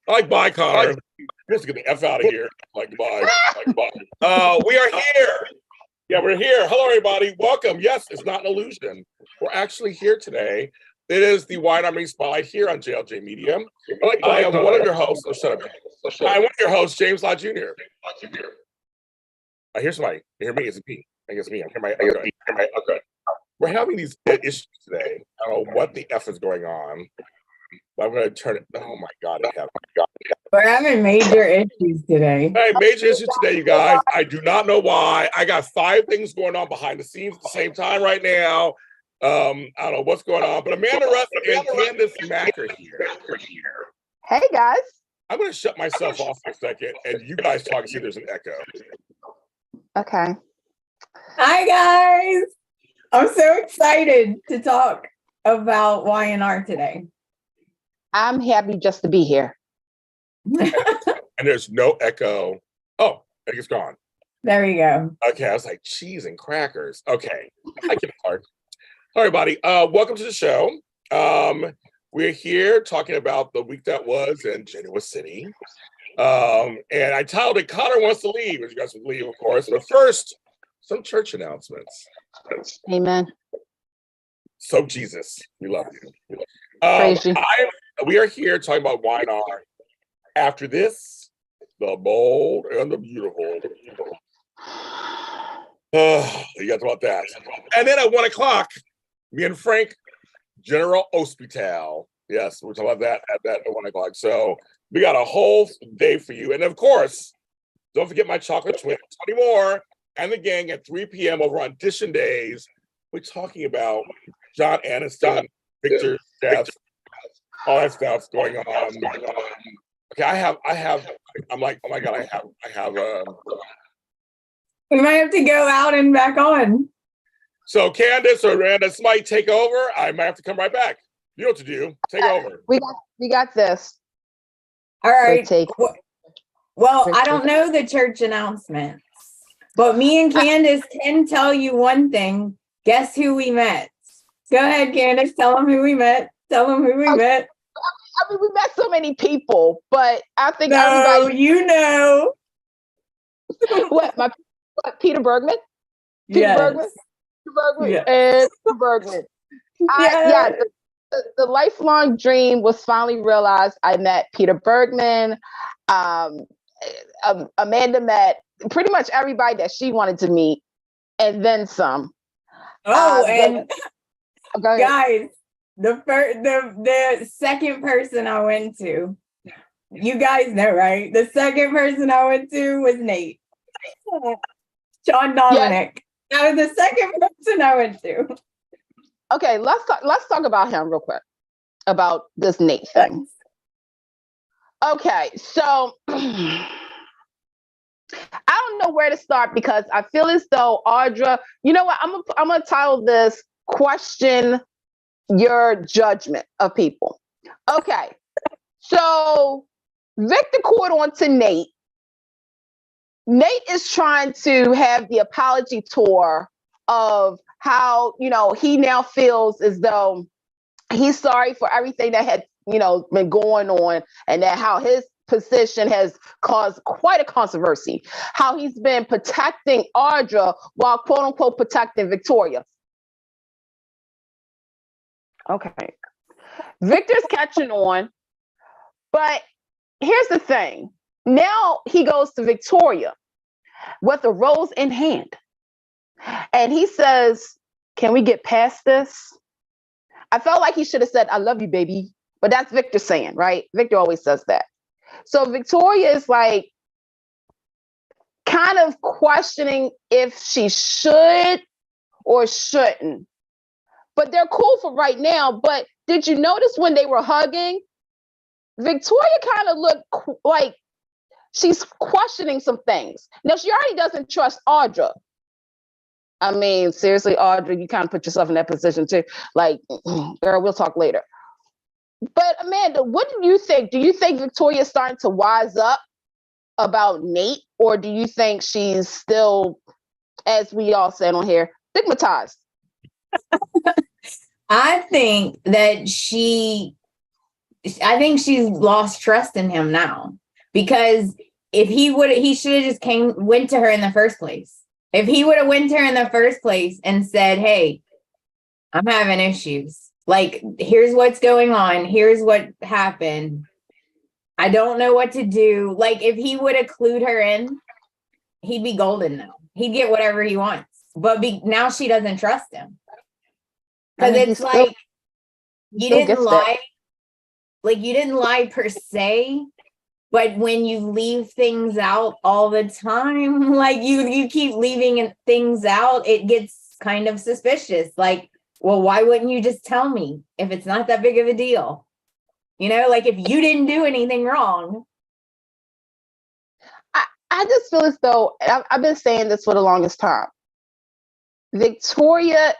I like bye, Connor. Just get the F out of here. Like goodbye. Like goodbye. We are here. Yeah, we're here. Hello, everybody. Welcome. Yes, it's not an illusion. We're actually here today. It is the Wine Army Spotlight here on JLJ Media. I am one of your hosts. Oh, shut up. I'm one of your hosts, James Lott Jr. I hear somebody. You hear me? Is it me? I guess me. I hear my. Okay. We're having these issues today. I don't know what the F is going on. I'm going to turn it. Oh my God. We're having major issues today. Hey, major issue today, you guys. I do not know why. I got 5 things going on behind the scenes at the same time right now. I don't know what's going on, but Amanda Russ and Candace Mack are here. Hey, guys. I'm going to shut myself off for a second, and you guys talk and see if there's an echo. Okay. Hi, guys. I'm so excited to talk about Y&R today. I'm happy just to be here. And there's no echo. Oh, it's gone. There you go. Okay, I was like, cheese and crackers. Okay, I get it hard. All right, buddy. Welcome to the show. We're here talking about the week that was in Genoa City. And I titled it, Connor Wants to Leave, as you guys would leave, of course. But first, some church announcements. Amen. So Jesus, we love you. Praise you. We are here talking about Y&R. After this, the bold and the beautiful. You got about that. And then at 1 o'clock, me and Frank, General Hospital. Yes, we're talking about that at 1 o'clock. So we got a whole day for you. And of course, don't forget my chocolate twin, 20 more, and the gang at 3 p.m. over on Audition Days. We're talking about John Aniston, Victor's death, all that stuff going on. Okay, I'm like, oh my God, I have We might have to go out and back on. So Candace or Randa might take over. I might have to come right back. You know what to do. Take over. We got this. All right. Well, I don't know the church announcements, but me and Candace can tell you one thing. Guess who we met? Go ahead, Candace. Tell them who we met. Tell them who we met. I mean, we met so many people, but I think everybody. You know. What? Peter Bergman? Yes. Bergman? Yes. And Peter Bergman. The lifelong dream was finally realized. I met Peter Bergman. Amanda met pretty much everybody that she wanted to meet, and then some. Guys, the second person I went to, you guys know, right? The second person I went to was Nate. Sean Dominic. Yes. That was the second person I went to. Okay, let's talk about him real quick. About this Nate thing. Okay, so I don't know where to start because I feel as though Audra, you know what? I'm gonna title this "Question Your Judgment of People." Okay, so Victor caught on to Nate. Nate is trying to have the apology tour of how, he now feels as though he's sorry for everything that had, been going on, and that how his position has caused quite a controversy, how he's been protecting Audra while quote unquote protecting Victoria. Okay. Victor's catching on, but here's the thing. Now he goes to Victoria with a rose in hand. And he says, can we get past this? I felt like he should have said, I love you, baby. But that's Victor saying, right? Victor always says that. So Victoria is like kind of questioning if she should or shouldn't. But they're cool for right now. But did you notice when they were hugging? Victoria kind of looked like she's questioning some things. Now, she already doesn't trust Audra. I mean, seriously, Audra, you kind of put yourself in that position too. Like, girl, we'll talk later. But Amanda, what do you think? Do you think Victoria's starting to wise up about Nate? Or do you think she's still, as we all said on here, stigmatized? I think that she I think she's lost trust in him now, because if he should have just went to her in the first place. If he would have went to her in the first place and said, hey, I'm having issues. Like, here's what's going on. Here's what happened. I don't know what to do. Like, if he would have clued her in, he'd be golden now. He'd get whatever he wants. But now she doesn't trust him. Because it's like, you didn't lie. Like, you didn't lie per se. But when you leave things out all the time, like you keep leaving things out, it gets kind of suspicious. Like, well, why wouldn't you just tell me if it's not that big of a deal? You know, like if you didn't do anything wrong. I just feel as though, I've been saying this for the longest time. Victoria,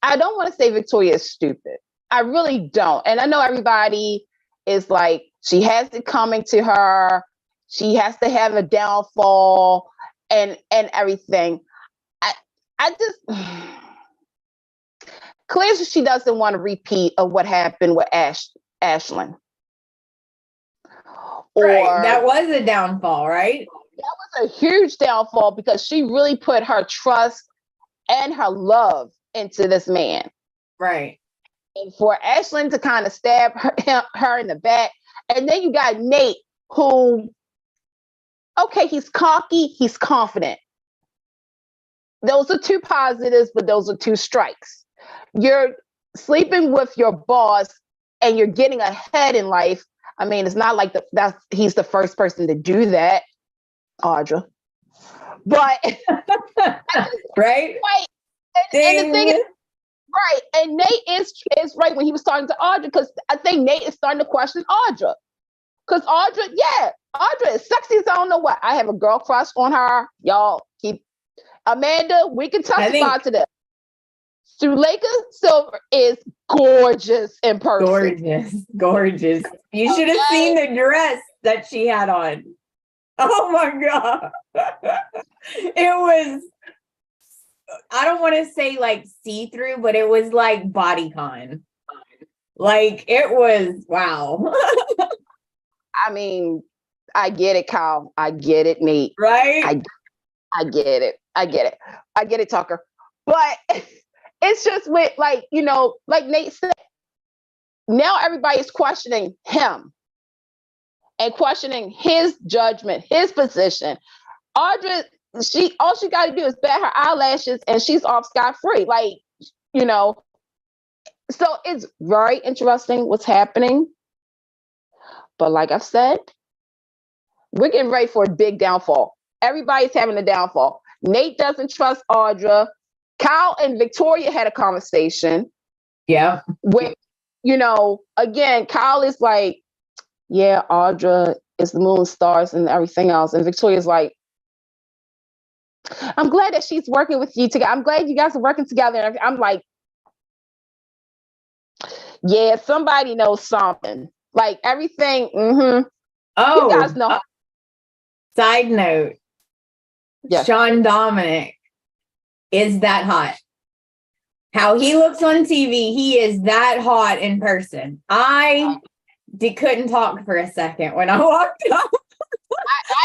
I don't want to say Victoria is stupid. I really don't. And I know everybody is like, she has it coming to her. She has to have a downfall and everything. I just, clearly she doesn't want to repeat of what happened with Ashlyn. Right, that was a downfall, right? That was a huge downfall because she really put her trust and her love into this man. Right. And for Ashlyn to kind of stab her in the back. And then you got Nate, who, okay, he's cocky, he's confident. Those are two positives, but those are two strikes. You're sleeping with your boss and you're getting ahead in life. I mean, it's not like he's the first person to do that, Audra. But right. And the thing is, right, and Nate is right when he was talking to Audra, because I think Nate is starting to question Audra. Because Audra is sexy as I don't know what. I have a girl crush on her. Y'all keep Amanda, we can testify to this. Suleika Silver is gorgeous in person. Gorgeous. You should have seen the dress that she had on. Oh my God. It was, I don't want to say like see-through, but it was like bodycon. Like it was, wow. I mean, I get it, Kyle. I get it, Nate. Right? I get it. I get it, Tucker. But it's just with, like, you know, like Nate said, now everybody's questioning him and questioning his judgment, his position. Audra, all she got to do is bat her eyelashes and she's off scot-free. Like, you know, so it's very interesting what's happening. But like I've said, we're getting ready for a big downfall. Everybody's having a downfall. Nate doesn't trust Audra. Kyle and Victoria had a conversation. Yeah. With, you know, again, Kyle is like, yeah, Audra is the moon, stars, and everything else. And Victoria's like, I'm glad that she's working with you together. I'm glad you guys are working together. And I'm like, yeah, somebody knows something. Like everything. Mm-hmm. Oh, you guys know. Side note. Yes. Sean Dominic is that hot. How he looks on TV, he is that hot in person. I couldn't talk for a second when I walked up.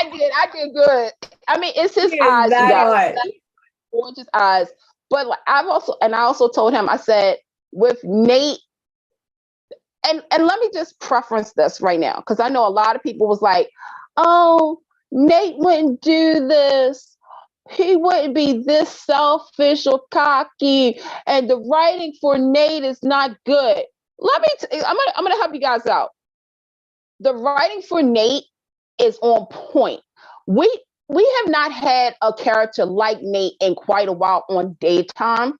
I did good. I mean, it's his eyes. Gorgeous eyes. But like, I also told him, I said, with Nate, and let me just preference this right now, because I know a lot of people was like, oh, Nate wouldn't do this. He wouldn't be this selfish or cocky, and the writing for Nate is not good. I'm gonna help you guys out. The writing for Nate is on point. We have not had a character like Nate in quite a while on daytime.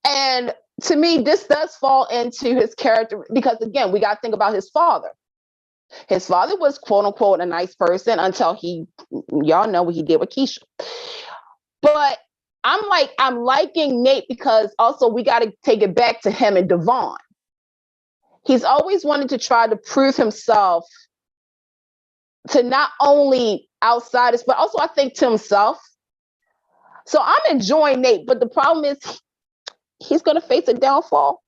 And to me, this does fall into his character because, again, we got to think about his father. His father was, quote unquote, a nice person until y'all know what he did with Keisha. But I'm liking Nate because also we got to take it back to him and Devon. He's always wanted to try to prove himself to not only outsiders, but also I think to himself. So I'm enjoying Nate, but the problem is he's going to face a downfall.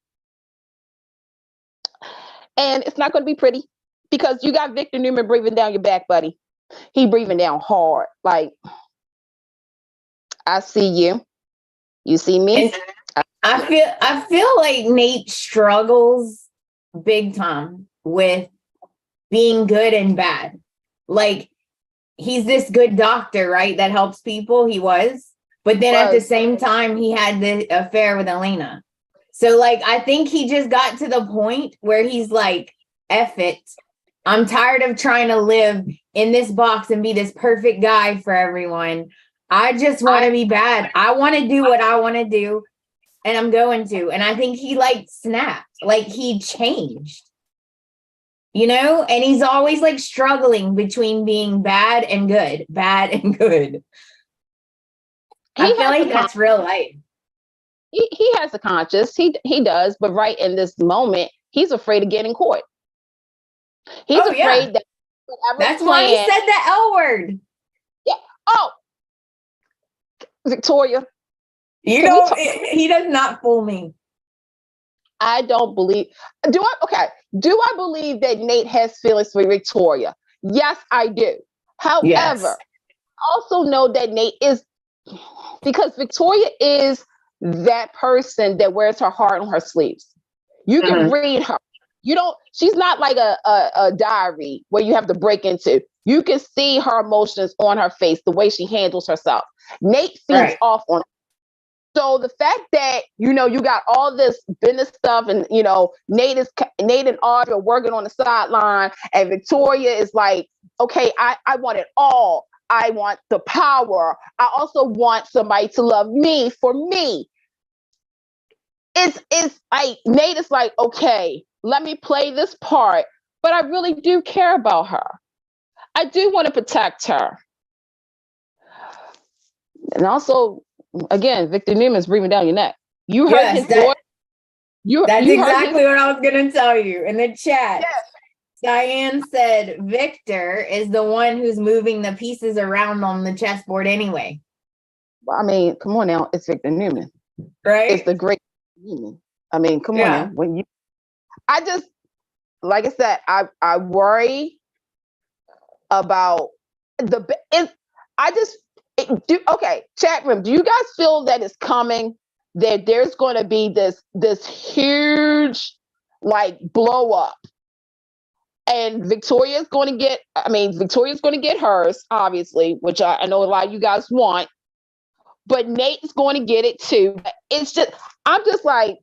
And it's not going to be pretty because you got Victor Newman breathing down your back, buddy. He breathing down hard. Like, I see you. You see me? I feel like Nate struggles big time with being good and bad. Like, he's this good doctor, right? That helps people. He was. But then at the same time, he had the affair with Elena. So, like, I think he just got to the point where he's like, F it. I'm tired of trying to live in this box and be this perfect guy for everyone. I just want to be bad. I want to do what I want to do. And I'm going to. And I think he like snapped. Like he changed. You know? And he's always like struggling between being bad and good. Bad and good. I feel like that's real life. He has a conscience. He does. But right in this moment, he's afraid of getting caught. He's afraid that that's why he said the L word. Yeah. Oh, Victoria. You know, he does not fool me. I don't believe. Do I believe that Nate has feelings for Victoria? Yes, I do. However, I also know that Nate is, because Victoria is that person that wears her heart on her sleeves. You can read her. She's not like a diary where you have to break into. You can see her emotions on her face, the way she handles herself. Nate feeds off on it. So the fact that, you got all this business stuff and, Nate and Audrey are working on the sideline and Victoria is like, okay, I want it all. I want the power. I also want somebody to love me for me. It's like, Nate is like, okay, let me play this part, but I really do care about her. I do want to protect her. And also, again, Victor Newman's breathing down your neck. You heard his voice. That's exactly what I was going to tell you in the chat. Yes. Diane said Victor is the one who's moving the pieces around on the chessboard anyway. Well, I mean, come on now. It's Victor Newman. Right? It's the great Newman. I mean, come on now. I just, like I said, I worry about chat room. Do you guys feel that it's coming, that there's going to be this huge like blow up and Victoria's going to get hers, obviously, which I know a lot of you guys want, but Nate's going to get it too. It's just, I'm just like,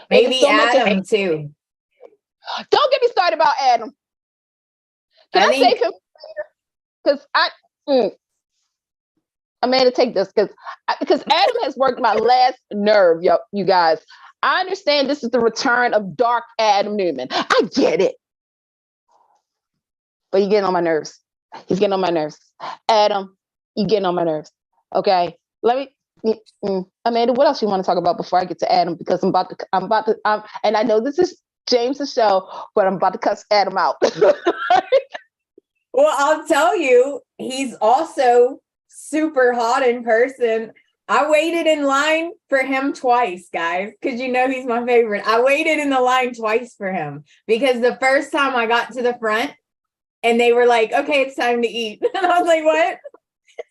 maybe so Adam too. Don't get me started about Adam. Can I save him later? Because I'm going to take this because Adam has worked my last nerve, you guys. I understand this is the return of dark Adam Newman. I get it. But you're getting on my nerves. He's getting on my nerves. Adam, you're getting on my nerves. Okay. Let me, Amanda, what else you want to talk about before I get to Adam? Because I'm about to, and I know this is James's show, but I'm about to cuss Adam out. Well, I'll tell you, he's also super hot in person. I waited in line for him twice, guys, because he's my favorite. I waited in the line twice for him because the first time I got to the front and they were like, okay, it's time to eat. And I was like, what?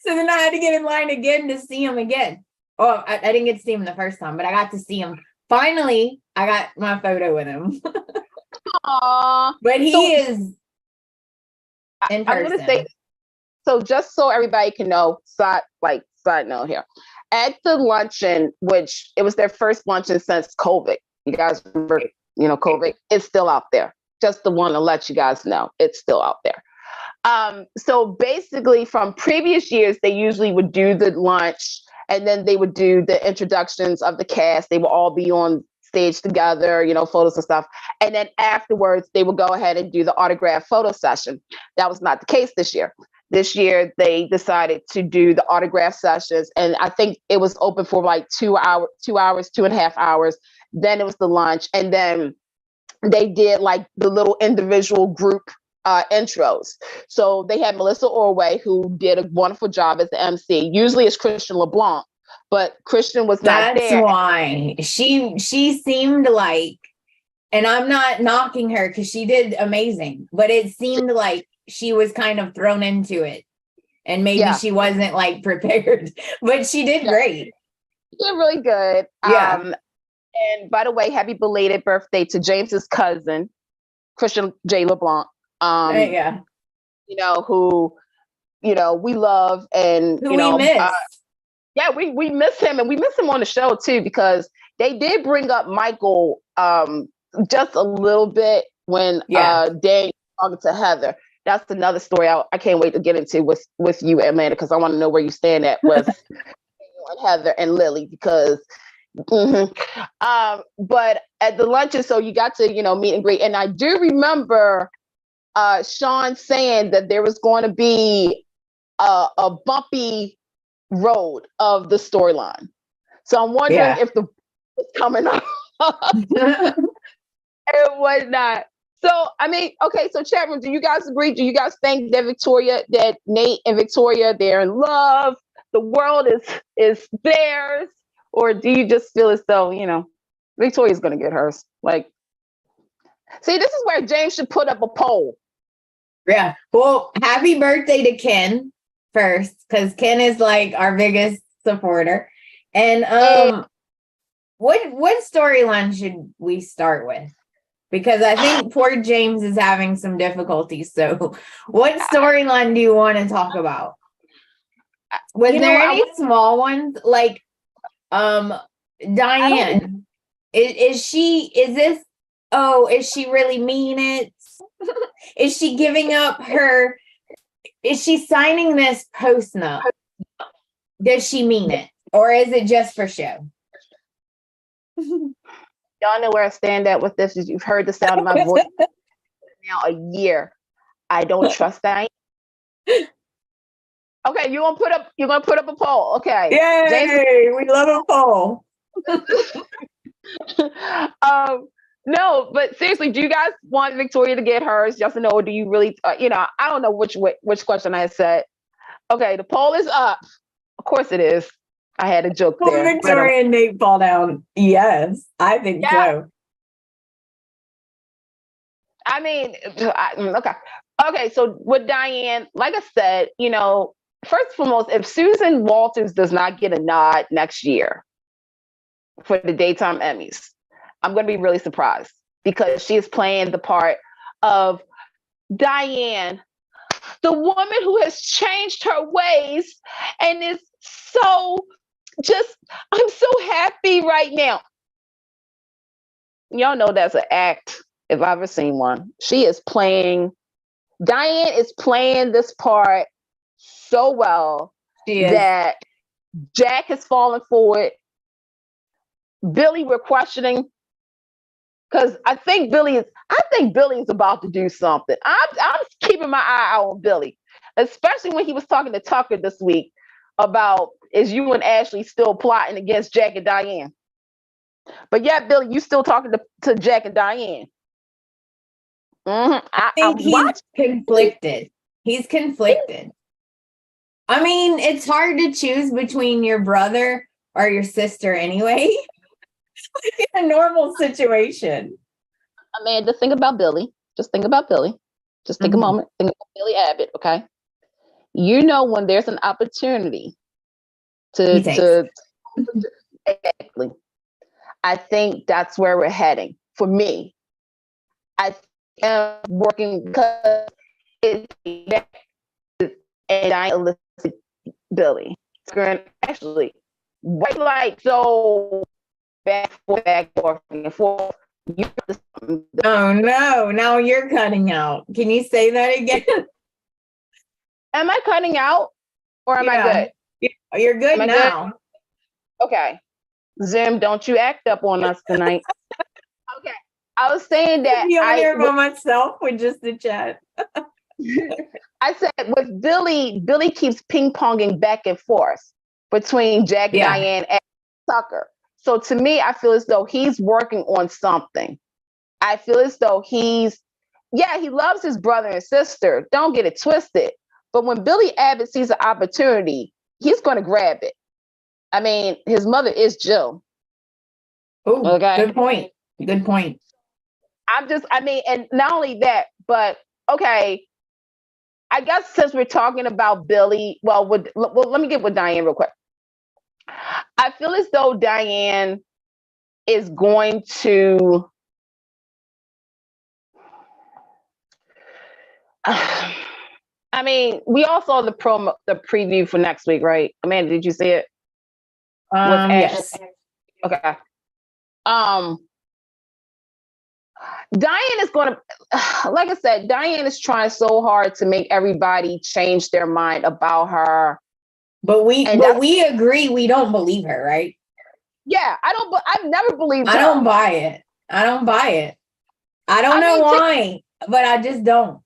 So then I had to get in line again to see him again. Oh, I didn't get to see him the first time, but I got to see him. Finally, I got my photo with him. Aww. But he is in person. I'm going to say, so just so everybody can know, side note here. At the luncheon, which it was their first luncheon since COVID. You guys remember, COVID, it's still out there. Just to want to let you guys know, it's still out there. So basically from previous years, they usually would do the lunch and then they would do the introductions of the cast. They would all be on stage together, photos and stuff. And then afterwards, they would go ahead and do the autograph photo session. That was not the case this year. This year, they decided to do the autograph sessions. And I think it was open for like 2 hours, 2.5 hours. Then it was the lunch. And then they did like the little individual group intros. So they had Melissa Orway, who did a wonderful job as the MC. Usually it's Christian LeBlanc, but Christian was not there. That's why she seemed like And I'm not knocking her because she did amazing, but it seemed like she was kind of thrown into it. And maybe she wasn't like prepared, but she did great. She did really good. Yeah. And by the way, happy belated birthday to James's cousin, Christian J. LeBlanc. Yeah. You know, who, you know, we love and Who you know, we miss. We miss him, and we miss him on the show too, because they did bring up Michael just a little bit when Dan talking to Heather. That's another story I can't wait to get into with you, Amanda, because I want to know where you stand at with Heather and Lily, because but at the luncheon, so you got to, you know, meet and greet. And I do remember Sean saying that there was going to be a bumpy road of the storyline. So I'm wondering if the is coming up and whatnot. So I mean, okay, so chat room, do you guys agree? Do you guys think that Nate and Victoria, they're in love? The world is theirs? Or do you just feel as though, you know, Victoria's gonna get hers? Like, see, this is where James should put up a poll. Yeah. Well, happy birthday to Ken first, because Ken is like our biggest supporter. And what storyline should we start with? Because I think poor James is having some difficulties. So what storyline do you want to talk about? Was there any small ones? Like Diane. Is she really mean it? Is she giving up her, is she signing this post note? Does she mean it? Or is it just for show? Y'all know where I stand at with this. You've heard the sound of my voice now a year. I don't trust Diane. Okay, you're gonna put up a poll. Okay. Yay! James, we love a poll. No, but seriously, do you guys want Victoria to get hers? Yes or no? Or do you really? You know, I don't know which question I said. Okay, the poll is up. Of course it is. I had a joke there. Victoria and Nate fall down. Yes, I think so. I mean, okay. Okay, so with Diane, like I said, you know, first and foremost, if Susan Walters does not get a nod next year for the daytime Emmys, I'm going to be really surprised, because she is playing the part of Diane, the woman who has changed her ways and is so I'm so happy right now. Y'all know that's an act if I've ever seen one. Diane is playing this part so well that Jack has fallen for it. Billy, we're questioning, because I think Billy is about to do something. I'm keeping my eye out on Billy, especially when he was talking to Tucker this week about, is you and Ashley still plotting against Jack and Diane? But yeah, Billy, you still talking to Jack and Diane. I think he's conflicted. He's conflicted. I mean, it's hard to choose between your brother or your sister anyway. In a normal situation. Amanda, think about Billy. Just think about Billy. Just take a moment. Think about Billy Abbott, okay? You know, when there's an opportunity to exactly. I think that's where we're heading. For me, I am working because it's and I elicit Billy. Actually, white light, so back and forth. Oh no, now you're cutting out. Can you say that again? Am I cutting out or am I good? You're good now. Good? Okay. Zoom, don't you act up on us tonight. Okay. I was saying that I'm here by myself with just the chat. I said with Billy keeps ping-ponging back and forth between Jack, Diane, and Tucker. So to me, I feel as though he's working on something. I feel as though he loves his brother and sister. Don't get it twisted. But when Billy Abbott sees an opportunity, he's going to grab it. I mean, his mother is Jill. Oh, okay. Good point. Good point. and not only that, but okay, I guess since we're talking about Billy, well, let me get with Diane real quick. I feel as though Diane is going to I mean, we all saw the preview for next week, right? Amanda, did you see it? Yes. Okay. Diane is going to, like I said, Diane is trying so hard to make everybody change their mind about her. But we agree we don't believe her, right? Yeah, I've never believed her. I don't buy it. I don't know why, but I just don't.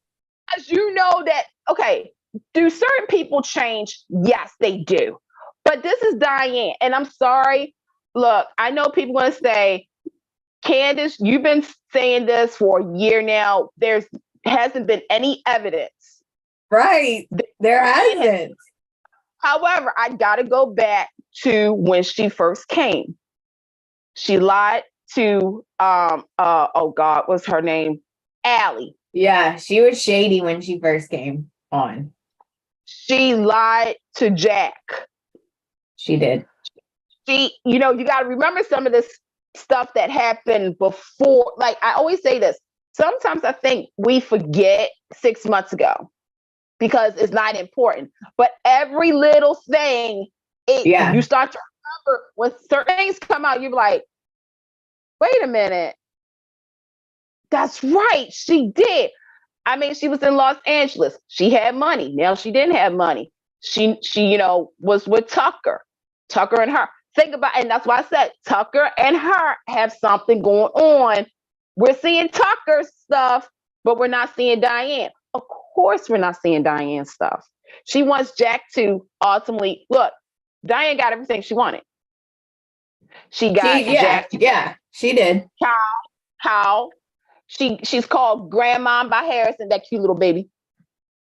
As you know that, okay, do certain people change? Yes, they do. But this is Diane, and I'm sorry. Look, I know people are going to say, Candace, you've been saying this for a year now. There hasn't been any evidence. Right. There hasn't. However, I got to go back to when she first came. She lied to, oh God, what's her name? Allie. Yeah, she was shady when she first came on. She lied to Jack. She did. You got to remember some of this stuff that happened before. Like I always say this, sometimes I think we forget 6 months ago because it's not important. But every little thing, you start to remember when certain things come out, you're like, wait a minute. That's right. She did. I mean, she was in Los Angeles. She had money. Now she didn't have money. She was with Tucker and her. Think about, and that's why I said Tucker and her have something going on. We're seeing Tucker's stuff, but we're not seeing Diane. Of course, we're not seeing Diane's stuff. She wants Jack to ultimately look. Diane got everything she wanted. She got Jack. Yeah, she did. How? She's called Grandma by Harrison, that cute little baby.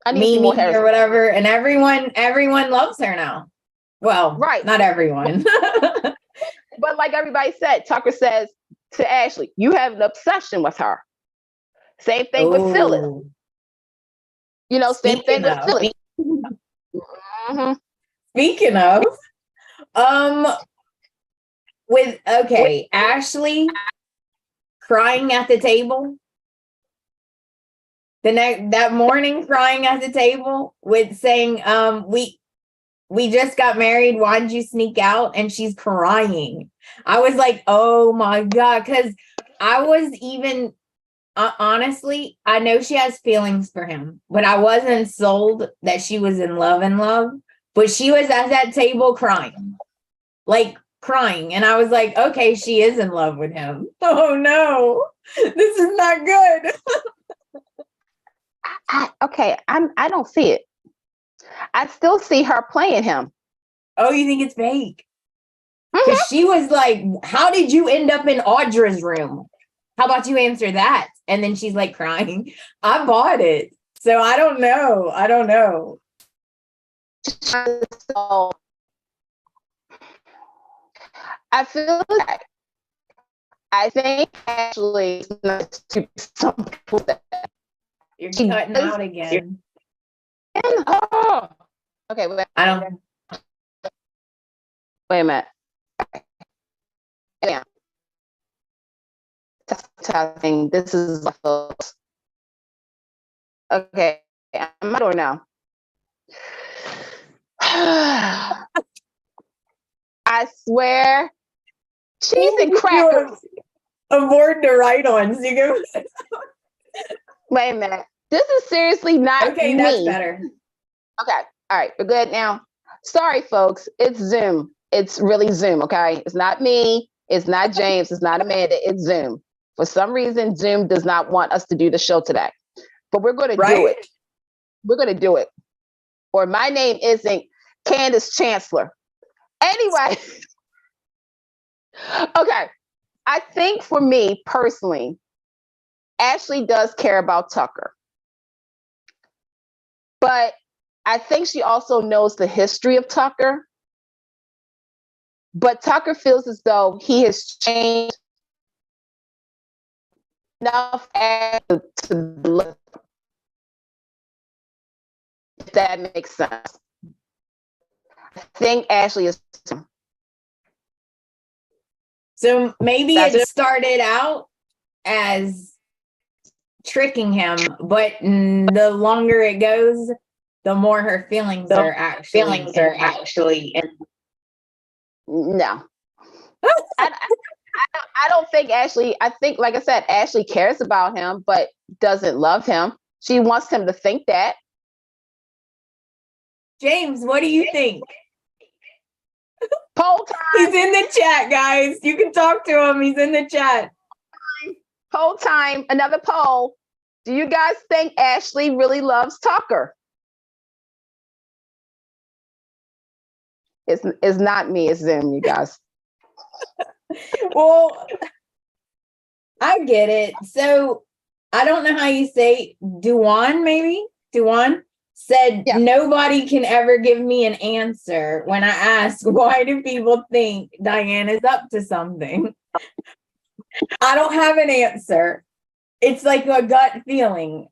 I need Mimi more Harrison or whatever, and everyone loves her now. Well, right, not everyone. But like everybody said, Tucker says to Ashley, you have an obsession with her. Same thing with Phyllis. Same thing with Phyllis. Mm-hmm. Speaking of, Ashley crying at the table. That morning crying at the table with saying, we just got married. Why did you sneak out? And she's crying. I was like, oh my God. Because I was even, honestly, I know she has feelings for him, but I wasn't sold that she was in love. But she was at that table crying. And I was like, okay, she is in love with him. Oh no, this is not good. I don't see it. I still see her playing him. Oh, you think it's fake? Because she was like, how did you end up in Audra's room? How about you answer that? And then she's like crying. I bought it. So I don't know. So I feel like I think actually some people that you're cutting out again. Okay, wait. I don't. Wait a minute. Yeah. Testing. This is my folks. Okay, I'm at door now. I swear, cheese and crackers. A board to write on. So you go. Wait a minute. This is seriously not okay. Me. That's better. Okay. All right. We're good now. Sorry, folks. It's Zoom. It's really Zoom. Okay. It's not me. It's not James. It's not Amanda. It's Zoom. For some reason, Zoom does not want us to do the show today, but we're going to do it. We're going to do it. Or my name isn't Candace Chancellor. Anyway. Okay. I think for me personally, Ashley does care about Tucker. But I think she also knows the history of Tucker. But Tucker feels as though he has changed enough to if that makes sense. I think Ashley is. So maybe it started out as tricking him, but the longer it goes, the more her feelings are actually No. I don't think Ashley, I think, like I said, Ashley cares about him, but doesn't love him. She wants him to think that. James, what do you think? Poll time. He's in the chat, guys. You can talk to him. He's in the chat. Poll time. Another poll. Do you guys think Ashley really loves Tucker? It's not me. It's them, you guys. Well, I get it. So I don't know how you say Duan, maybe? Duan said, Yeah. Nobody can ever give me an answer when I ask, why do people think Diane is up to something? I don't have an answer. It's like a gut feeling.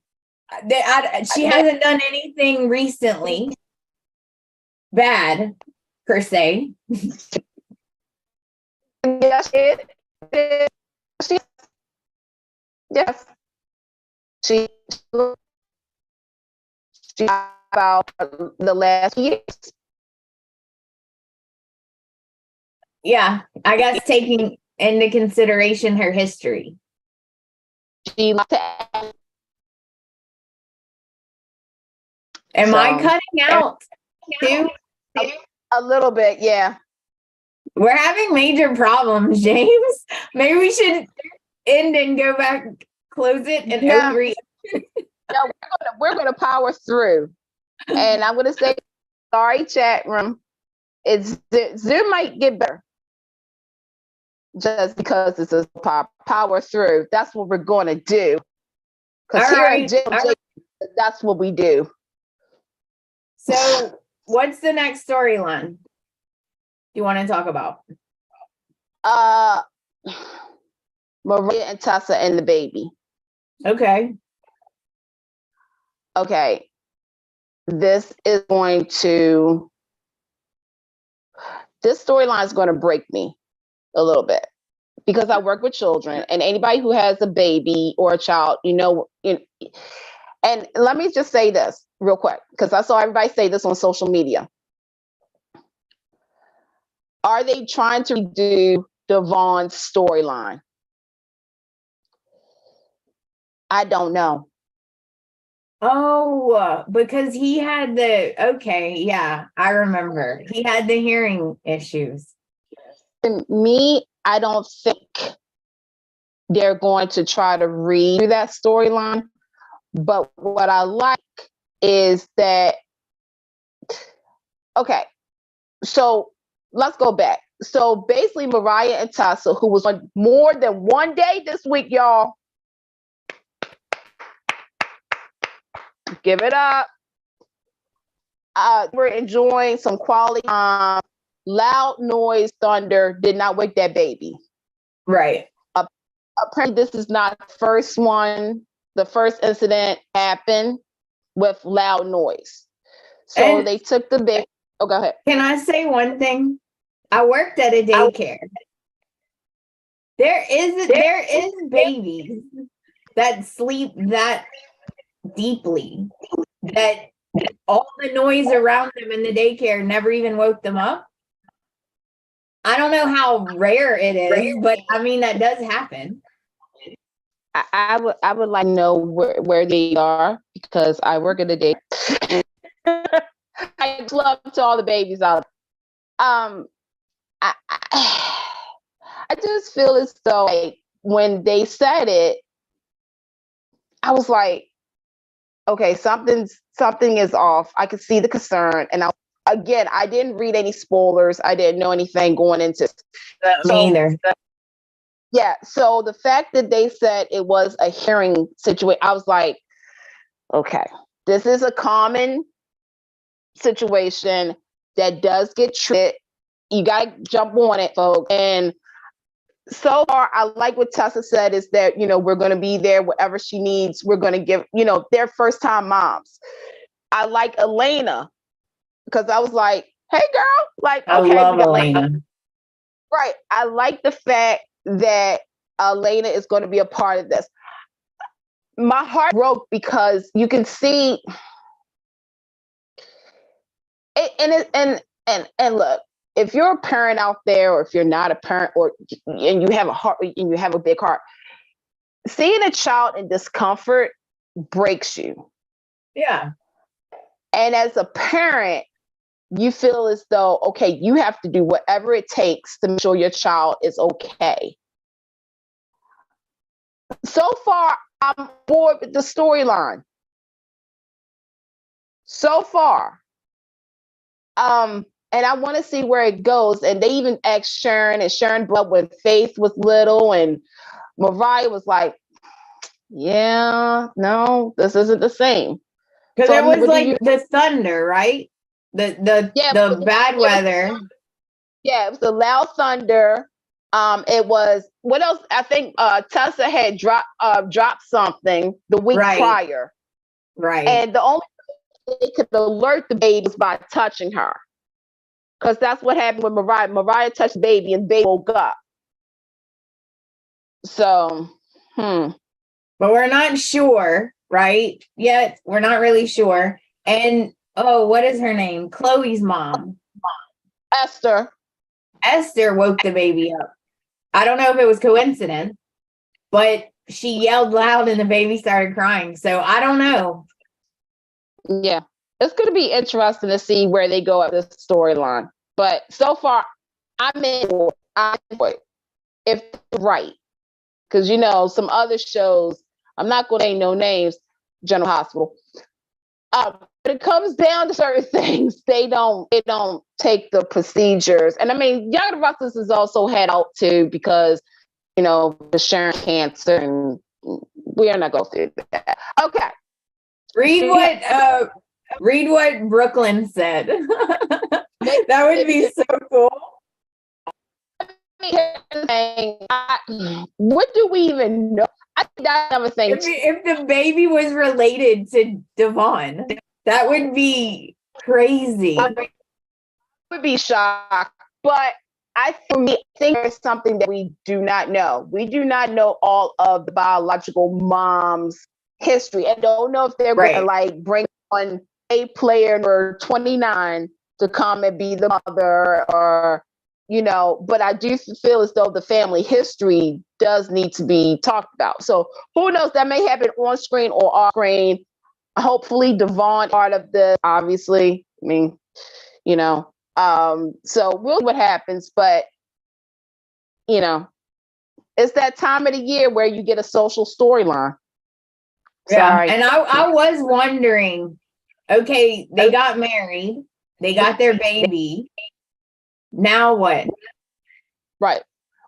She hasn't done anything recently bad, per se. Yes, yes. She about the last years. Yeah, I guess taking into consideration her history. She Am I cutting out too? A little bit, yeah. We're having major problems, James. Maybe we should end and go back, close it, and agree. No, we're gonna power through. And I'm gonna say, sorry, chat room. Zoom might get better. Just because it's a power through. That's what we're gonna do. Because here at JJ, that's what we do. So what's the next storyline you want to talk about? Mariah and Tessa and the baby. Okay. This storyline is going to break me a little bit because I work with children, and anybody who has a baby or a child, and let me just say this real quick, because I saw everybody say this on social media. Are they trying to do Devon's storyline? I don't know. Oh, because he had I remember. He had the hearing issues. To me, I don't think they're going to try to read that storyline. But what I like is that, so let's go back. So basically, Mariah and Tessa, who was on more than one day this week, y'all. Give it up. We're enjoying some quality. Loud noise, thunder did not wake that baby. Right. Apparently, this is not the first one. The first incident happened with loud noise. So they took the baby. Oh, go ahead. Can I say one thing? I worked at a daycare. There is babies that sleep that deeply that all the noise around them in the daycare never even woke them up. I don't know how rare it is, but I mean that does happen. I would like to know where they are, because I work at a daycare. I love to all the babies out. I just feel as though, like, when they said it, I was like, okay, something is off. I could see the concern, and I didn't read any spoilers. I didn't know anything going into Me either. Yeah, so the fact that they said it was a hearing situation, I was like, okay, this is a common situation that does get treated. You got to jump on it, folks. And so far, I like what Tessa said is that, we're going to be there, whatever she needs. We're going to give, they're first time moms. I like Elena because I was like, hey, girl, like, I okay. love Elena. Right. I like the fact that Elena is going to be a part of this. My heart broke because you can see it, and look, if you're a parent out there, or if you're not a parent, and you have a heart and you have a big heart, seeing a child in discomfort breaks you. Yeah. And as a parent, you feel as though, okay, you have to do whatever it takes to make sure your child is okay. So far, I'm bored with the storyline. So far. And I want to see where it goes. And they even asked Sharon, and Sharon brought up when Faith was little, and Mariah was like, yeah, no, this isn't the same. Because So, it was like the thunder, right? The bad weather. Yeah, it was the loud thunder. It was, what else? I think Tessa had dropped something the week prior. Right. And the only way they could alert the baby was by touching her. Because that's what happened with Mariah. Mariah touched the baby and baby woke up. So, But we're not sure, right? Yet we're not really sure. And what is her name? Chloe's mom. Esther woke the baby up. I don't know if it was coincidence, but she yelled loud and the baby started crying. So I don't know. Yeah. It's going to be interesting to see where they go at this storyline. But so far, I'm in for it. If it's right. Because, some other shows, I'm not going to name no names, General Hospital. When it comes down to certain things, they don't take the procedures. And I mean, Young Russell has also had out too, because, the Sharon cancer, and we're not going through that. Okay. Read what Brooklyn said. That would be so cool. What do we even know? I think that's another thing. If the baby was related to Devon, that would be crazy. I would be shocked. But for me, I think there's something that we do not know. We do not know all of the biological mom's history, and don't know if they're going to bring on a player number 29 to come and be the mother, or but I do feel as though the family history does need to be talked about. So who knows, that may happen on screen or off screen. Hopefully Devon part of this, obviously. I mean, so we'll see what happens, but it's that time of the year where you get a social storyline. Yeah. Sorry. And I was wondering, okay, they got married, they got their baby. Now what? Right.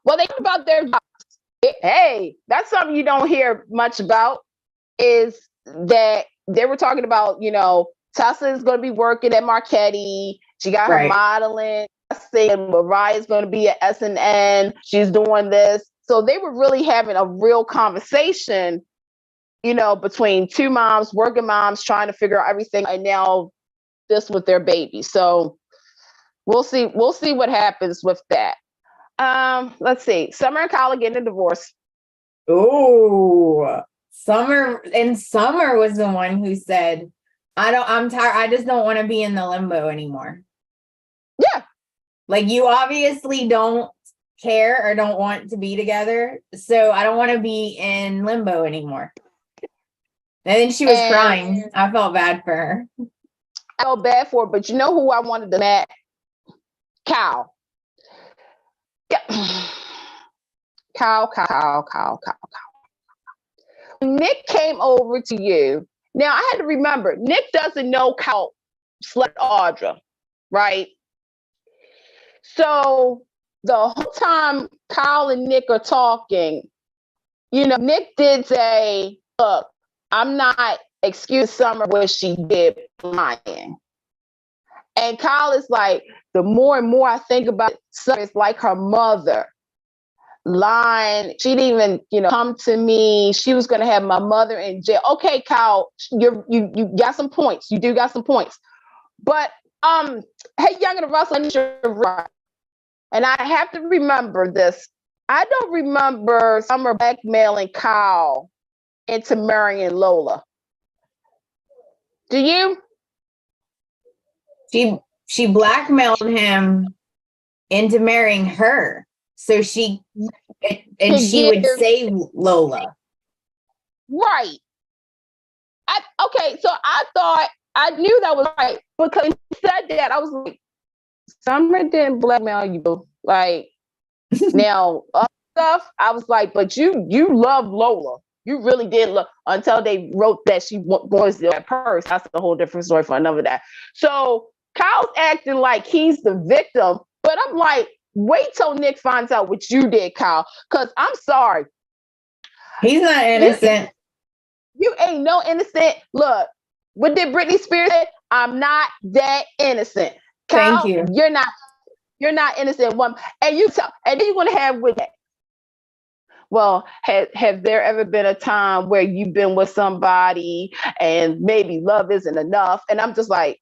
Well, they talk about their jobs. Hey, that's something you don't hear much about, is that they were talking about, Tessa is going to be working at Marchetti. She got her modeling thing. Mariah's going to be at SNN. She's doing this. So they were really having a real conversation, between two moms, working moms, trying to figure out everything. And now this with their baby. So we'll see what happens with that. Let's see. Summer and Kyle getting a divorce. Oh, Summer was the one who said, I'm tired. I just don't want to be in the limbo anymore. Yeah. Like, you obviously don't care or don't want to be together. So I don't want to be in limbo anymore. And then she was crying. I felt bad for her. I felt bad for her, but you know who I wanted to mad? Kyle. Yeah. Kyle. Nick came over to you. Now, I had to remember, Nick doesn't know Kyle slept Audra, right? So the whole time Kyle and Nick are talking, Nick did say, look, I'm not excuse Summer what she did lying. And Kyle is like, the more and more I think about it, Summer is like her mother. lying. She didn't even, come to me. She was going to have my mother in jail. Okay, Kyle, you got some points. You do got some points. But hey, Young and Russell, you're right. And I have to remember this. I don't remember Summer blackmailing Kyle into marrying Lola. Do you? She blackmailed him into marrying her, so she would save Lola. Right. Okay, so I knew that was right, because he said that, I was like, Summer didn't blackmail you. Like, now other stuff, I was like, but you love Lola. You really did love, until they wrote that she was that purse. That's a whole different story for another day. So Kyle's acting like he's the victim, but I'm like, wait till Nick finds out what you did, Kyle. Because I'm sorry. He's not innocent. You ain't no innocent. Look, what did Britney Spears say? I'm not that innocent. Kyle, thank you. You're not innocent. One, and then you're gonna have with that. Well, have there ever been a time where you've been with somebody and maybe love isn't enough? And I'm just like,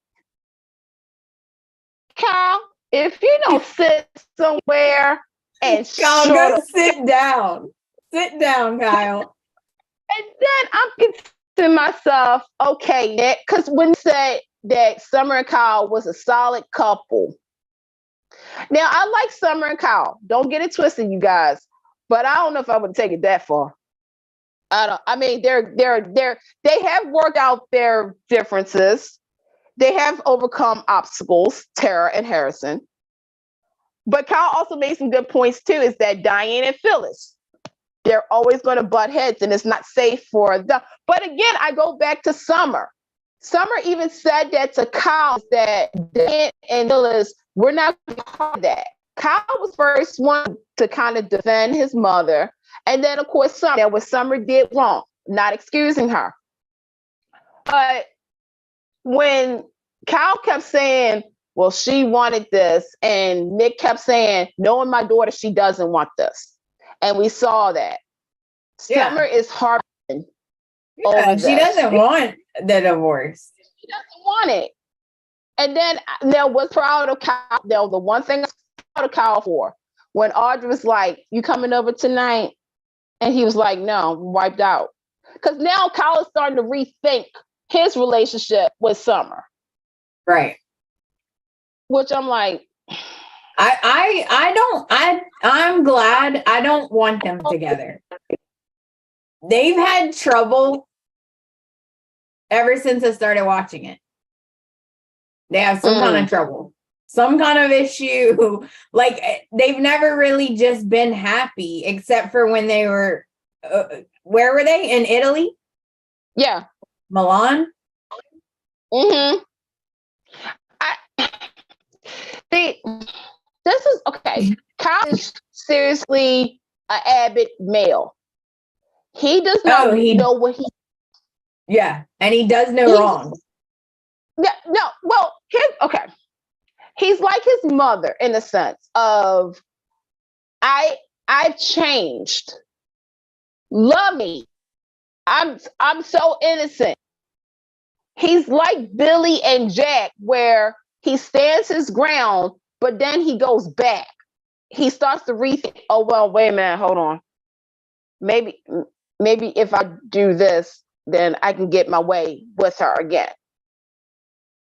Kyle, if you don't sit somewhere and Kyle, go sit down. Sit down, Kyle. And then I'm considering myself, okay, Nick, because when you said that Summer and Kyle was a solid couple. Now, I like Summer and Kyle. Don't get it twisted, you guys. But I don't know if I would take it that far. I mean, they have worked out their differences. They have overcome obstacles, Tara and Harrison. But Kyle also made some good points too, is that Diane and Phyllis, they're always going to butt heads and it's not safe for them. But again, I go back to Summer. Summer even said that to Kyle, that Diane and Phyllis, we're not going to call that. Kyle was first one to kind of defend his mother. And then, of course, what Summer did wrong, not excusing her. But when Kyle kept saying, well, she wanted this, and Nick kept saying, knowing my daughter, she doesn't want this. And we saw that. Yeah. Summer is harping. Yeah, she doesn't want the divorce. She doesn't want it. And then there was proud of Kyle. There was the one thing I was proud of Kyle for. When Audrey was like, you coming over tonight? And he was like, no, wiped out. Because now Kyle is starting to rethink his relationship with Summer. Right. Which I'm like, I'm glad. I don't want them together. They've had trouble ever since I started watching it. They have some kind of trouble, some kind of issue. Like, they've never really just been happy, except for when they were, where were they? In Italy? Yeah. Milan? Mm-hmm. See, this is, okay, Kyle is seriously an Abbott male. He does not know what he... Yeah, and he does no wrong. Yeah, no, well, he's like his mother in a sense of, I've changed. Love me. I'm so innocent. He's like Billy and Jack, where he stands his ground, but then he goes back. He starts to rethink, oh, well, wait a minute, hold on. Maybe if I do this, then I can get my way with her again.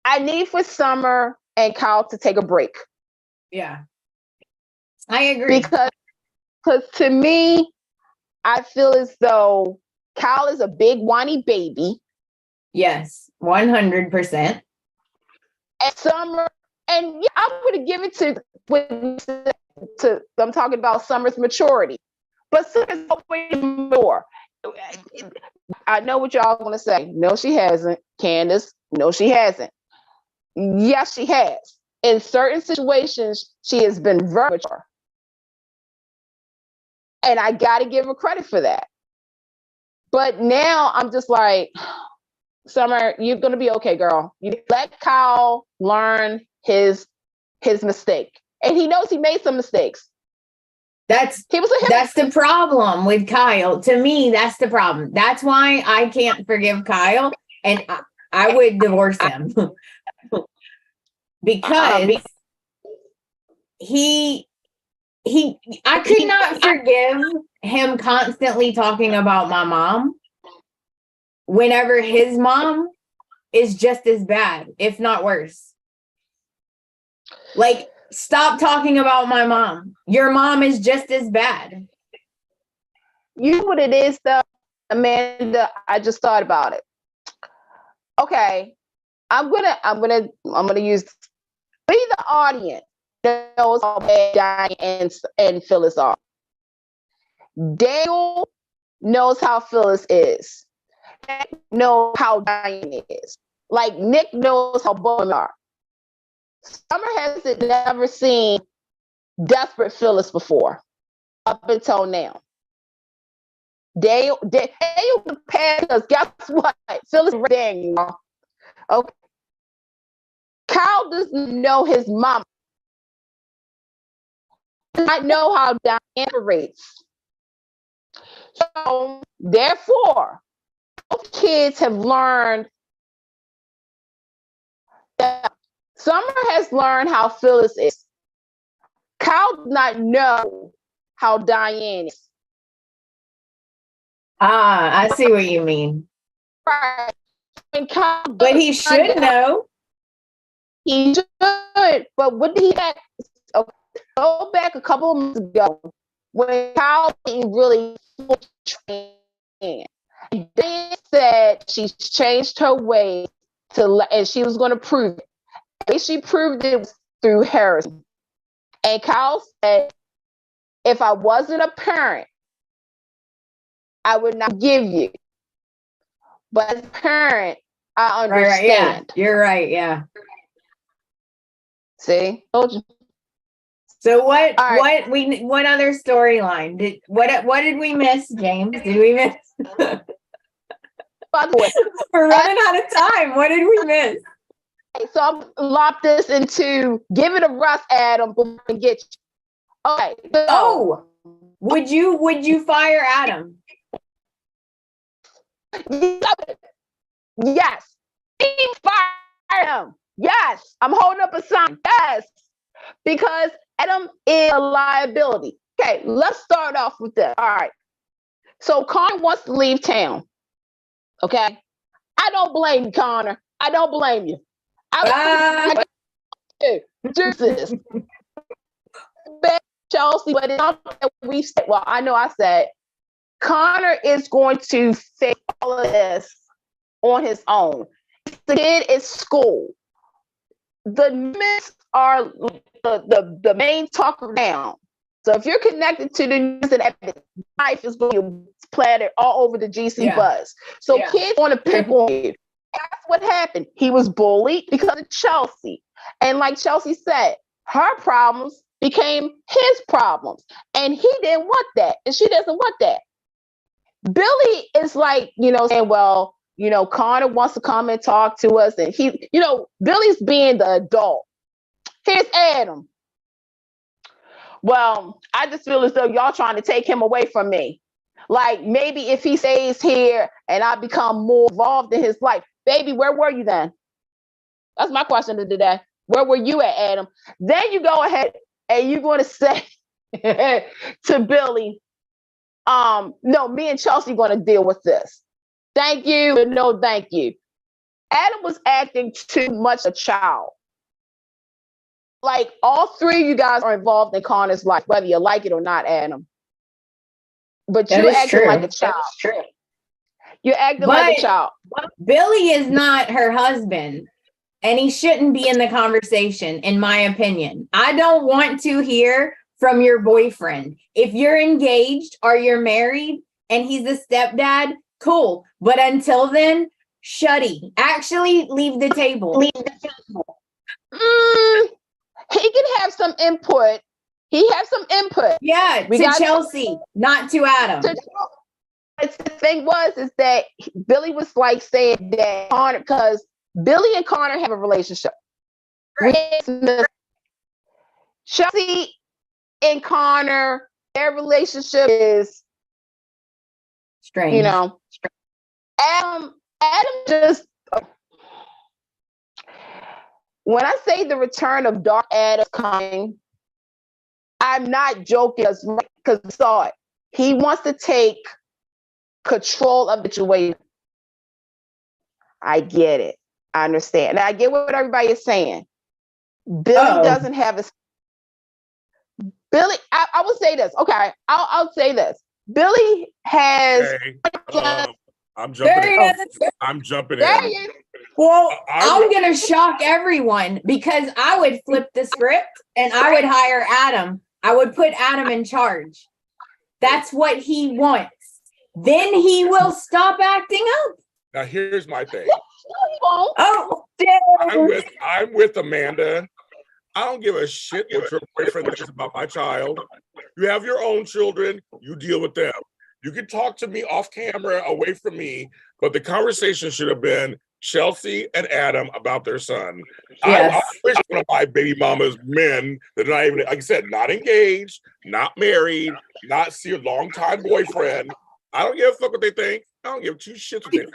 I need for Summer and Kyle to take a break. Yeah. I agree. Because to me, I feel as though Kyle is a big whiny baby. Yes, 100%. And Summer, and yeah, I'm going to give it to I'm talking about Summer's maturity. But Summer's always more. I know what y'all going to say. No, she hasn't. Candace, no, she hasn't. Yes, she has. In certain situations, she has been very mature. And I got to give her credit for that. But now I'm just like, Summer, you're going to be okay, girl. You let Kyle learn his mistake. And he knows he made some mistakes. That's the problem with Kyle. To me, that's the problem. That's why I can't forgive Kyle, and I would divorce him because I could not forgive him constantly talking about my mom whenever his mom is just as bad, if not worse. Like, stop talking about my mom. Your mom is just as bad. You know what it is, though, Amanda? I just thought about it. Okay, I'm gonna use the audience knows how bad Diane and Phyllis are. Daniel knows how Phyllis is. Nick knows how Diane is. Like, Nick knows how both of them are. Summer has never seen desperate Phyllis before, up until now. Daniel compared, because guess what? Phyllis is Daniel, y'all. Okay. Kyle doesn't know his mom. I know how Diane operates. So, therefore, both kids have learned that Summer has learned how Phyllis is. Kyle does not know how Diane is. I see what you mean. Right. But he should know. He should. But what did he say? Okay, go back a couple of months ago when Kyle didn't really train. Diane said she's changed her ways and she was going to prove it. And she proved it through Harrison. And Kyle said, if I wasn't a parent, I would not give you. But as a parent, I understand. Right, yeah. You're right, yeah. See? Told you. So what other storyline? What did we miss, James? Did we miss? By the way, we're running out of time. What did we miss? Okay, so I'm lop this into give it a rust, Adam, before I get you. Okay. So, would you fire Adam? Yes. Fire him. Yes. I'm holding up a sign. Yes. Because Adam is a liability. Okay, let's start off with this. All right. So Connor wants to leave town. Okay. I don't blame you, Connor. I don't blame you. Do this. Chelsea, but it's not that we said, well, I know I said Connor is going to face all of this on his own. The kid is school. The myths are the main talk now. So if you're connected to the news and everything, life is going to be planted all over the GC buzz. So kids want to pick on you. That's what happened. He was bullied because of Chelsea. And like Chelsea said, her problems became his problems. And he didn't want that. And she doesn't want that. Billy is like, saying, well, Connor wants to come and talk to us. And he, Billy's being the adult. Here's Adam. Well, I just feel as though y'all trying to take him away from me. Like, maybe if he stays here and I become more involved in his life, baby, where were you then? That's my question of the day. Where were you at, Adam? Then you go ahead and you're going to say to Billy, no, me and Chelsea going to deal with this. Thank you, but no thank you. Adam was acting too much a child. Like, all three of you guys are involved in Connor's life, whether you like it or not, Adam. But you're acting like a child. That's true. You're acting like a child. Billy is not her husband, and he shouldn't be in the conversation, in my opinion. I don't want to hear from your boyfriend. If you're engaged or you're married and he's a stepdad, cool. But until then, shutty. Actually, leave the table. He can have some input. He has some input. Yeah, to Chelsea, not to Adam. The thing is that Billy was like saying that Connor, because Billy and Connor have a relationship. Right. Chelsea and Connor their relationship is, Strange. you know, Adam just, when I say the return of Dark Adam coming, I'm not joking because I saw it. He wants to take control of the situation. I get it. I understand. And I get what everybody is saying. Billy doesn't have a... Billy, I will say this. Okay, I'll say this. Billy has... I'm jumping in. I'm jumping in. Well, I'm going to shock everyone because I would flip the script and I would hire Adam. I would put Adam in charge. That's what he wants. Then he will stop acting up. Now, here's my thing. Oh, I'm with Amanda. I don't give a shit what your boyfriend thinks about my child. You have your own children. You deal with them. You can talk to me off camera, away from me, but the conversation should have been Chelsea and Adam about their son. Yes. I wish one of my baby mama's men that are not even, like I said, not engaged, not married, not see a long-time boyfriend. I don't give a fuck what they think. I don't give two shits what they think.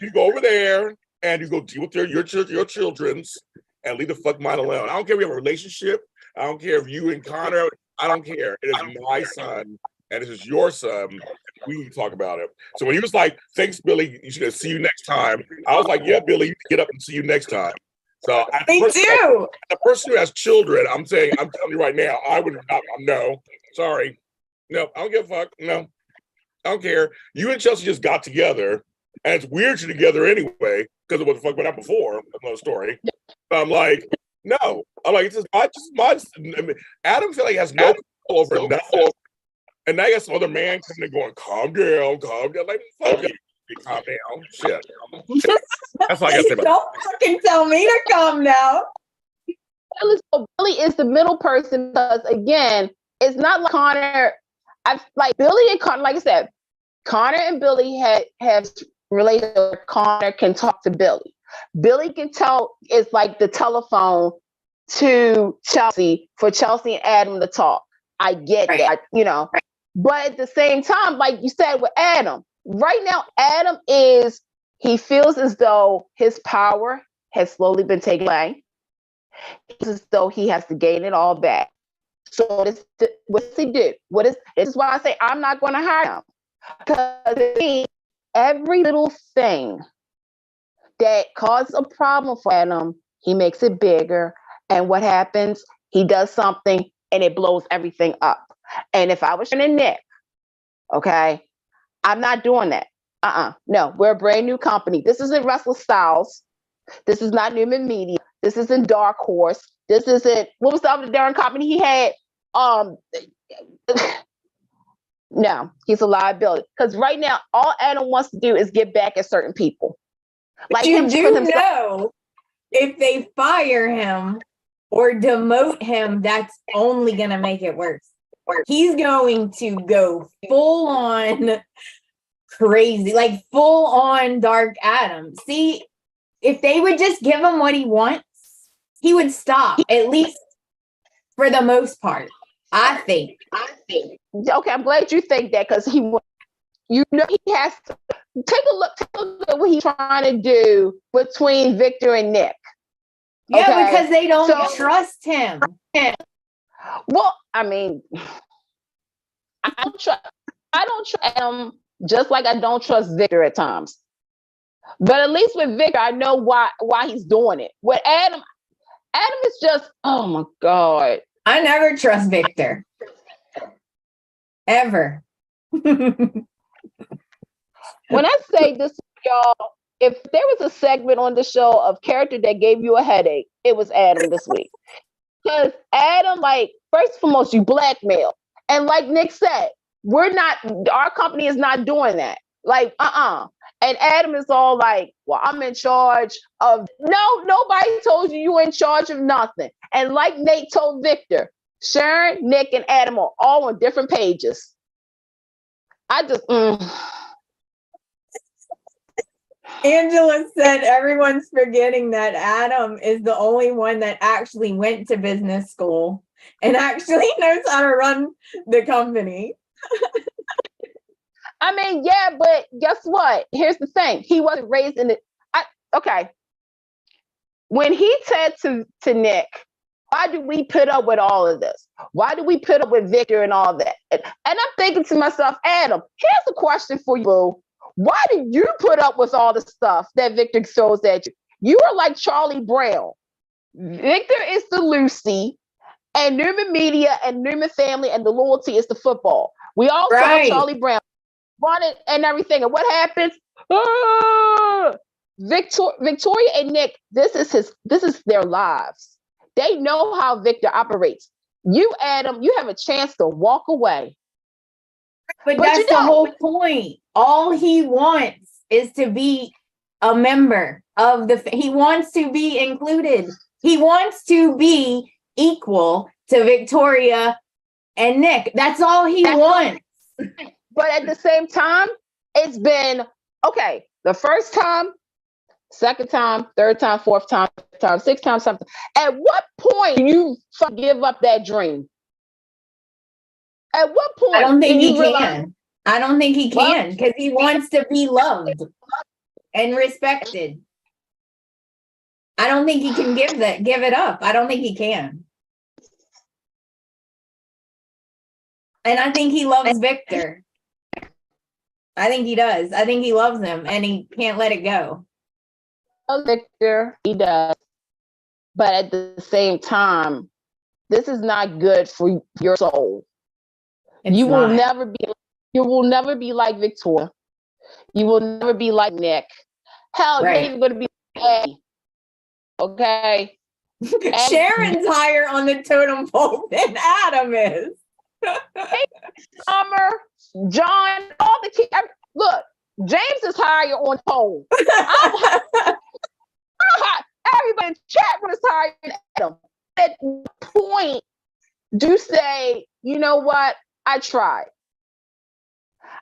You go over there and you go deal with your children's and leave the fuck mine alone. I don't care if we have a relationship. I don't care if you and Connor, I don't care. It is my son and this is your son. We need to talk about it. So when he was like, thanks, Billy, you should see you next time. I was like, yeah, Billy, you get up and see you next time. So me too. The person who has children, I'm telling you right now, I would not, no, sorry. No, I don't give a fuck. No, I don't care. You and Chelsea just got together and it's weird you're together anyway, because of what the fuck went out before. That's another story. I'm like, no. I'm like, it's just my I mean, Adam feel like he has no control over nothing. And now you got some other man coming and going, calm down. Like, fuck you. Calm down. Shit. That's all I got to say about Don't fucking tell me to calm down. Billy is the middle person because, again, it's not like Connor. Like Billy and Connor, like I said, Connor and Billy have relationship. Connor can talk to Billy. Billy can tell, it's like the telephone to Chelsea for Chelsea and Adam to talk. I get that, you know. But at the same time, like you said with Adam, right now, Adam he feels as though his power has slowly been taken away. It's as though he has to gain it all back. So what does he do? This is why I say I'm not going to hire him. Because every little thing that causes a problem for Adam, he makes it bigger. And what happens? He does something and it blows everything up. And if I was in Nick, okay, I'm not doing that. No, we're a brand new company. This isn't Russell Styles. This is not Newman Media. This isn't Dark Horse. This isn't, what was the other darn company he had? No, he's a liability. Because right now, all Adam wants to do is get back at certain people. Like you do know, if they fire him or demote him, that's only going to make it worse. He's going to go full on crazy, like full on Dark Adam. See, if they would just give him what he wants, he would stop, at least for the most part. I think. Okay, I'm glad you think that because he has to take a look at what he's trying to do between Victor and Nick. Yeah, okay? Because they don't trust him. Well, I mean, I don't trust him just like I don't trust Victor at times. But at least with Victor, I know why he's doing it. With Adam is just, oh my God. I never trust Victor. Ever. When I say this, y'all, if there was a segment on the show of character that gave you a headache, it was Adam this week. Because Adam, like, first and foremost, you blackmail. And like Nick said, our company is not doing that. Like, And Adam is all like, well, I'm in charge of, no, nobody told you in charge of nothing. And like Nate told Victor, Sharon, Nick, and Adam are all on different pages. I just, Angela said everyone's forgetting that Adam is the only one that actually went to business school and actually knows how to run the company. I mean, yeah, but guess what? Here's the thing. He wasn't raised in it. Okay. When he said to Nick, why do we put up with all of this? Why do we put up with Victor and all that? And I'm thinking to myself, Adam, here's a question for you, boo. Why do you put up with all the stuff that Victor throws at you? You are like Charlie Brown. Victor is the Lucy, and Newman Media and Newman Family and the loyalty is the football. We all saw Charlie Brown run it and everything. And what happens? Victoria and Nick, this is their lives. They know how Victor operates. You, Adam, you have a chance to walk away. But that's the whole point. All he wants is to be a member of he wants to be included. He wants to be equal to Victoria and Nick. That's all he wants. But at the same time, it's been, okay, the first time, second time, third time, fourth time, sixth time, something. At what point do you give up that dream? At what point? I don't think he can. I don't think he can because he wants to be loved and respected. I don't think he can give it up. I don't think he can. And I think he loves Victor. I think he does. I think he loves him and he can't let it go. Victor, he does. But at the same time, this is not good for your soul. You will never be like Victoria. You will never be like Nick. Hell, you're even going to be like Eddie. Okay? Sharon's higher on the totem pole than Adam is. Summer, John, all the kids. Look, James is higher on pole. Everybody in the chat room is higher than Adam. At what point do you say, you know what? I tried.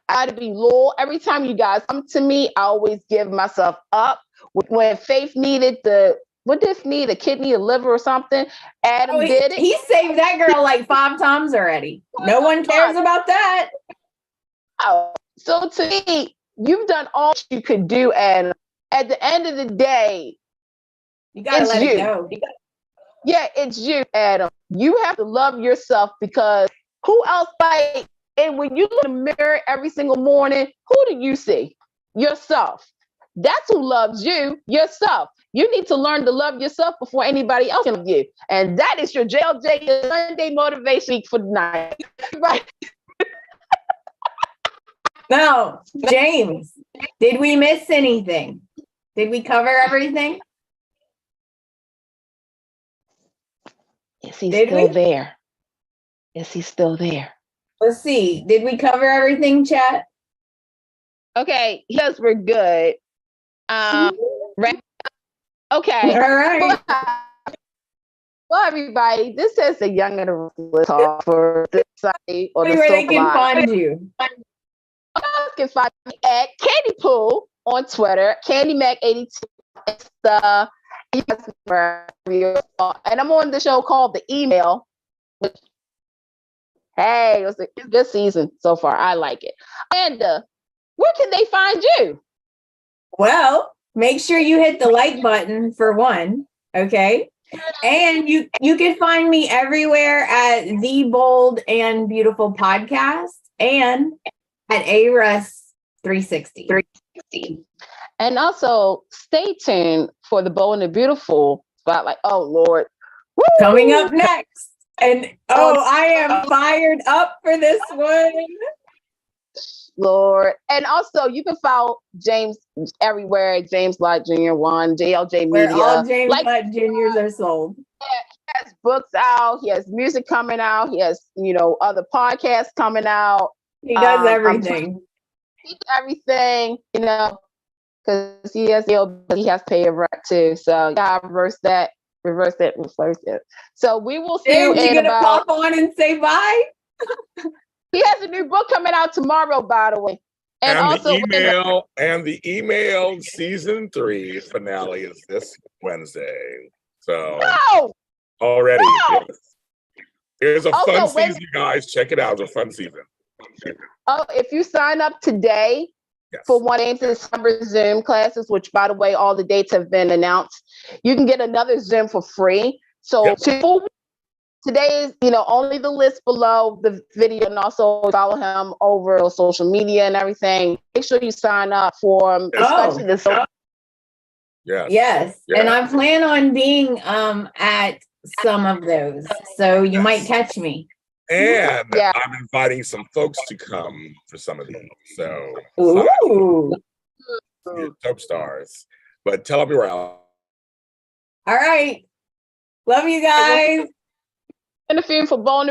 I had to be loyal. Every time you guys come to me, I always give myself up. When Faith needed what did Faith need? A kidney, a liver, or something? Adam did it. He saved that girl like 5 times already. No one cares about that. Oh, so to me, you've done all you could do, and at the end of the day, you gotta let it go. Yeah, it's you, Adam. You have to love yourself because who else and when you look in the mirror every single morning, who do you see? Yourself. That's who loves you, yourself. You need to learn to love yourself before anybody else can love you. And that is your JLJ Sunday motivation week for tonight. Right. Now, James, did we miss anything? Did we cover everything? Is he still there? Is he still there? Let's see. Did we cover everything, chat? Okay, yes, we're good. Right. Okay. All right. Well, everybody, this is a Young and the Restless talk for this Sunday or the where they can Live. find you. You can find me at Candy Pool on Twitter, CandyMac82. And I'm on the show called The Email. Hey, it's a good season so far. I like it. And where can they find you? Well, make sure you hit the like button for one, okay? And you can find me everywhere at The Bold and Beautiful Podcast and at ARUS360. And also stay tuned for the Bold and the Beautiful spotlight. Oh Lord. Woo! Coming up next. And I am fired up for this one. Lord. And also you can follow James everywhere, James Lott Jr. 1, JLJ Media. Where all James Lott Juniors are sold. He has books out, he has music coming out, he has, other podcasts coming out. He does everything. He does everything, because he has pay rent too. So you gotta reverse it. So we will see you in gonna pop on and say bye? He has a new book coming out tomorrow, by the way. And also, the email season 3 finale is this Wednesday. So already, yes. Here's a fun season, you guys. Check it out. It's a fun season. Oh, if you sign up today for 1 December Zoom classes, which by the way, all the dates have been announced, you can get another Zoom for free. So today is, only the list below the video, and also follow him over on social media and everything. Make sure you sign up for especially this. Yes. And I plan on being at some of those. So you might catch me. And I'm inviting some folks to come for some of these. So dope stars. But tell me where All right. Love you guys. Interviewing for Bone